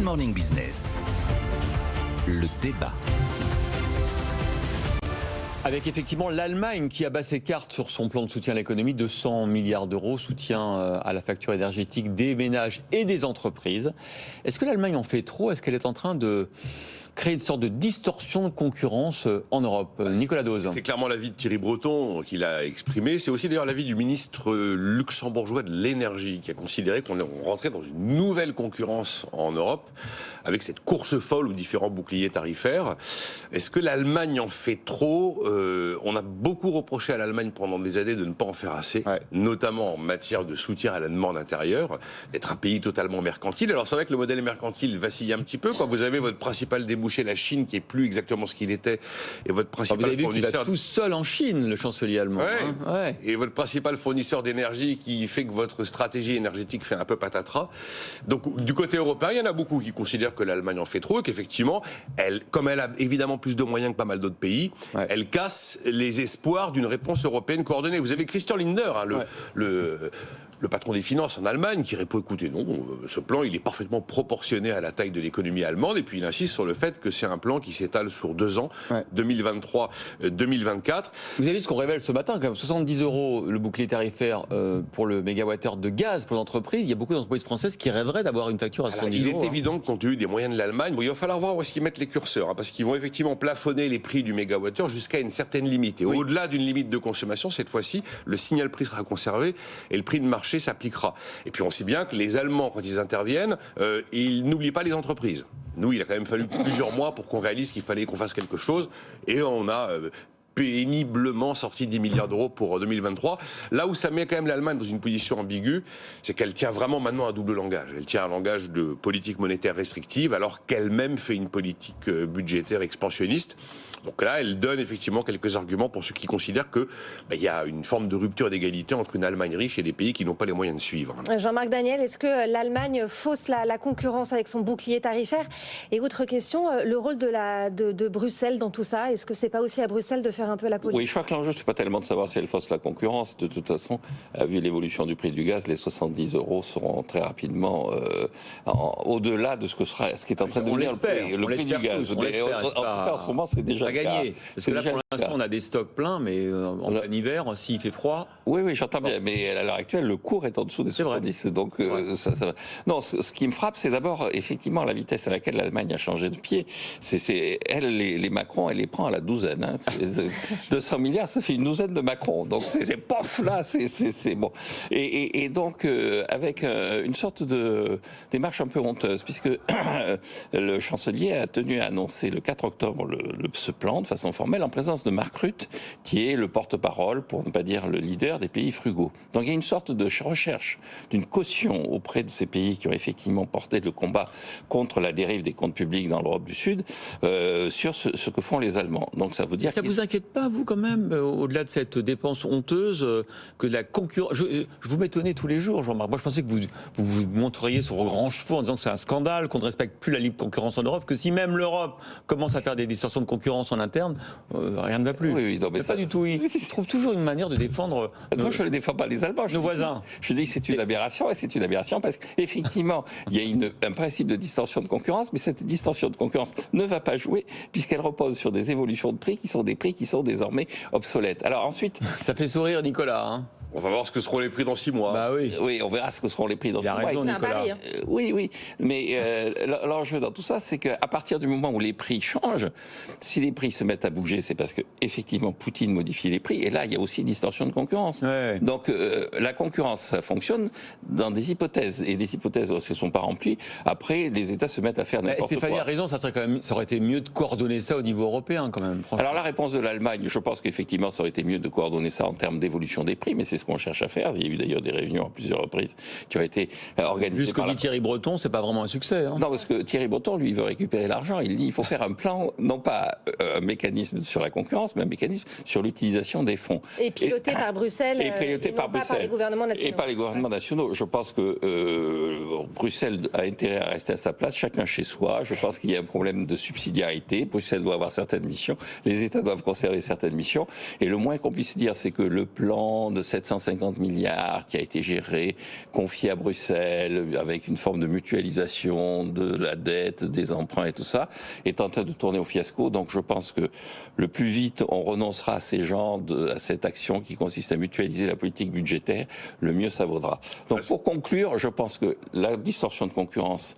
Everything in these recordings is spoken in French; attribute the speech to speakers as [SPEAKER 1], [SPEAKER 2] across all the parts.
[SPEAKER 1] Morning Business, le débat.
[SPEAKER 2] Avec effectivement l'Allemagne qui abat ses cartes sur son plan de soutien à l'économie, 200 milliards d'euros, soutien à la facture énergétique des ménages et des entreprises. Est-ce que l'Allemagne en fait trop ? Est-ce qu'elle est en train de créer une sorte de distorsion de concurrence en Europe ? Nicolas Dose.
[SPEAKER 3] C'est clairement l'avis de Thierry Breton qu'il a exprimé. C'est aussi d'ailleurs l'avis du ministre luxembourgeois de l'énergie qui a considéré qu'on rentrait dans une nouvelle concurrence en Europe avec cette course folle aux différents boucliers tarifaires. Est-ce que l'Allemagne en fait trop ? On a beaucoup reproché à l'Allemagne pendant des années de ne pas en faire assez, notamment en matière de soutien à la demande intérieure, d'être un pays totalement mercantile. Alors c'est vrai que le modèle mercantile vacille un petit peu quand vous avez votre principal débouché, la Chine, qui est plus exactement ce qu'il était, et votre principal
[SPEAKER 2] vous avez vu
[SPEAKER 3] fournisseur...
[SPEAKER 2] qu'il va tout seul en Chine, le chancelier allemand.
[SPEAKER 3] Et votre principal fournisseur d'énergie qui fait que votre stratégie énergétique fait un peu patatras. Donc du côté européen, il y en a beaucoup qui considèrent que l'Allemagne en fait trop, et qu'effectivement, comme elle a évidemment plus de moyens que pas mal d'autres pays, elle casse les espoirs d'une réponse européenne coordonnée. Vous avez Christian Lindner, le patron des finances en Allemagne, qui répond, écoutez, non, ce plan, il est parfaitement proportionné à la taille de l'économie allemande, et puis il insiste sur le fait que c'est un plan qui s'étale sur 2 ans, 2023-2024.
[SPEAKER 2] Vous avez vu ce qu'on révèle ce matin, quand même, 70 € le bouclier tarifaire pour le mégawattheure de gaz pour l'entreprise. Il y a beaucoup d'entreprises françaises qui rêveraient d'avoir une facture à 70 €.
[SPEAKER 3] Il est évident que compte tenu des moyens de l'Allemagne, il va falloir voir où est-ce qu'ils mettent les curseurs, parce qu'ils vont effectivement plafonner les prix du mégawattheure jusqu'à une certaine limite. Et au-delà d'une limite de consommation, cette fois-ci, le signal prix sera conservé et le prix de marché s'appliquera. Et puis on sait bien que les Allemands, quand ils interviennent, ils n'oublient pas les entreprises. Nous, il a quand même fallu plusieurs mois pour qu'on réalise qu'il fallait qu'on fasse quelque chose, et on a péniblement sorti 10 milliards d'euros pour 2023. Là où ça met quand même l'Allemagne dans une position ambiguë, c'est qu'elle tient vraiment maintenant un double langage. Elle tient un langage de politique monétaire restrictive, alors qu'elle-même fait une politique budgétaire expansionniste. Donc là, elle donne effectivement quelques arguments pour ceux qui considèrent qu'il y a une forme de rupture d'égalité entre une Allemagne riche et des pays qui n'ont pas les moyens de suivre.
[SPEAKER 4] Jean-Marc Daniel, est-ce que l'Allemagne fausse la concurrence avec son bouclier tarifaire ? Et autre question, le rôle de Bruxelles dans tout ça, est-ce que c'est pas aussi à Bruxelles de faire un peu la politique ?
[SPEAKER 5] Oui, je crois que l'enjeu, c'est pas tellement de savoir si elle fausse la concurrence. De toute façon, vu l'évolution du prix du gaz, les 70 € seront très rapidement au-delà de ce qui est en train de devenir le prix du gaz. En tout cas, en ce moment, c'est déjà
[SPEAKER 2] gagné. Parce que là, pour l'instant, on a des stocks pleins, mais en plein hiver, s'il fait froid...
[SPEAKER 5] Oui, j'entends bien. Mais à l'heure actuelle, le cours est en dessous des 70. Donc, ça... Non, ce qui me frappe, c'est d'abord, effectivement, la vitesse à laquelle l'Allemagne a changé de pied. Elle, les Macron, elle les prend à la douzaine. Hein. 200 milliards, ça fait une douzaine de Macron. Donc, c'est pof, là, c'est bon. Et donc, avec une sorte de démarche un peu honteuse, puisque le chancelier a tenu à annoncer le 4 octobre ce plan de façon formelle en présence de Mark Rutte, qui est le porte-parole, pour ne pas dire le leader des pays frugaux. Donc il y a une sorte de recherche d'une caution auprès de ces pays qui ont effectivement porté le combat contre la dérive des comptes publics dans l'Europe du Sud sur ce que font les Allemands. Donc ça veut dire...
[SPEAKER 2] Ça vous inquiète pas, vous, quand même, au-delà de cette dépense honteuse, que la concurrence... Je vous m'étonnez tous les jours, Jean-Marc. Moi, je pensais que vous montreriez sur vos grands chevaux en disant que c'est un scandale, qu'on ne respecte plus la libre concurrence en Europe, que si même l'Europe commence à faire des distorsions de concurrence en interne, rien ne va plus.
[SPEAKER 5] Oui, non, mais
[SPEAKER 2] pas du tout. Ils trouvent toujours une manière de défendre
[SPEAKER 5] Moi, je ne défends pas les Allemands.
[SPEAKER 2] Nos voisins.
[SPEAKER 5] Je dis que c'est une aberration, et c'est une aberration parce qu'effectivement, il y a un principe de distorsion de concurrence, mais cette distorsion de concurrence ne va pas jouer puisqu'elle repose sur des évolutions de prix qui sont des prix qui sont désormais obsolètes. Alors ensuite...
[SPEAKER 2] Ça fait sourire Nicolas, hein.
[SPEAKER 3] On va voir ce que seront les prix dans 6 mois.
[SPEAKER 2] Bah oui.
[SPEAKER 5] Oui, on verra ce que seront les prix dans 6 mois.
[SPEAKER 2] Raison,
[SPEAKER 4] c'est un pari.
[SPEAKER 5] Oui. Mais l'enjeu dans tout ça, c'est qu'à partir du moment où les prix changent, si les prix se mettent à bouger, c'est parce que effectivement Poutine modifie les prix. Et là, il y a aussi distorsion de concurrence.
[SPEAKER 2] Ouais.
[SPEAKER 5] Donc la concurrence, ça fonctionne dans des hypothèses. Et des hypothèses, si elles ne sont pas remplies, après, les États se mettent à faire n'importe quoi.
[SPEAKER 2] Stéphanie a raison, ça aurait été mieux de coordonner ça au niveau européen, quand même.
[SPEAKER 5] Alors la réponse de l'Allemagne, je pense qu'effectivement, ça aurait été mieux de coordonner ça en termes d'évolution des prix, mais c'est ce qu'on cherche à faire. Il y a eu d'ailleurs des réunions à plusieurs reprises qui ont été organisées.
[SPEAKER 2] Vu ce que dit Thierry Breton, c'est pas vraiment un succès. Hein.
[SPEAKER 5] Non, parce que Thierry Breton, lui, il veut récupérer l'argent. Il dit il faut faire un plan, non pas un mécanisme sur la concurrence, mais un mécanisme sur l'utilisation des fonds.
[SPEAKER 4] Et piloté par Bruxelles.
[SPEAKER 5] Et piloté par
[SPEAKER 4] Bruxelles. Pas par les gouvernements nationaux.
[SPEAKER 5] Et par les gouvernements nationaux. Je pense que Bruxelles a intérêt à rester à sa place, chacun chez soi. Je pense qu'il y a un problème de subsidiarité. Bruxelles doit avoir certaines missions. Les États doivent conserver certaines missions. Et le moins qu'on puisse dire, c'est que le plan de cette 750 milliards qui a été géré, confié à Bruxelles, avec une forme de mutualisation de la dette, des emprunts et tout ça, est en train de tourner au fiasco. Donc je pense que le plus vite on renoncera à à cette action qui consiste à mutualiser la politique budgétaire, le mieux ça vaudra. Donc pour conclure, je pense que la distorsion de concurrence,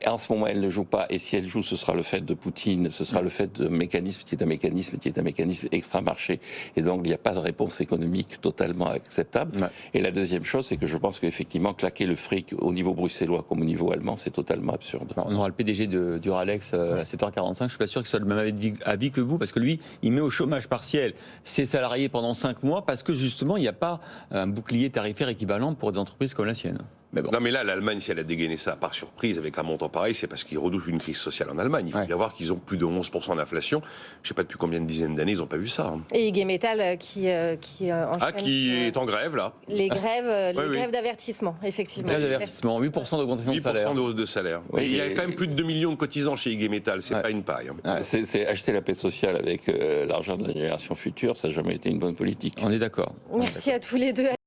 [SPEAKER 5] en ce moment, elle ne joue pas, et si elle joue, ce sera le fait de Poutine, ce sera le fait de mécanisme qui est un mécanisme extra-marché, et donc il n'y a pas de réponse économique totalement acceptable. Ouais. Et la deuxième chose, c'est que je pense qu'effectivement, claquer le fric au niveau bruxellois comme au niveau allemand, c'est totalement absurde.
[SPEAKER 2] On aura le PDG de Duralex à 7h45, je suis pas sûr qu'il soit le même avis que vous, parce que lui, il met au chômage partiel ses salariés pendant 5 mois, parce que justement, il n'y a pas un bouclier tarifaire équivalent pour des entreprises comme la sienne.
[SPEAKER 3] Mais bon. Non mais là, l'Allemagne, si elle a dégainé ça par surprise avec un montant pareil, c'est parce qu'ils redoutent une crise sociale en Allemagne. Il faut bien voir qu'ils ont plus de 11% d'inflation. Je ne sais pas depuis combien de dizaines d'années ils n'ont pas vu ça. Hein.
[SPEAKER 4] Et IG Metall qui est
[SPEAKER 3] en grève là.
[SPEAKER 4] Les grèves d'avertissement, effectivement.
[SPEAKER 2] Grève d'avertissement, 8% d'augmentation de salaire.
[SPEAKER 3] 8% de hausse de salaire. Oui, il y a quand même plus de 2 millions de cotisants chez IG Metall, c'est pas une paille. Hein.
[SPEAKER 5] C'est acheter la paix sociale avec l'argent de la génération future, ça n'a jamais été une bonne politique.
[SPEAKER 2] On est d'accord.
[SPEAKER 4] Merci à tous les deux.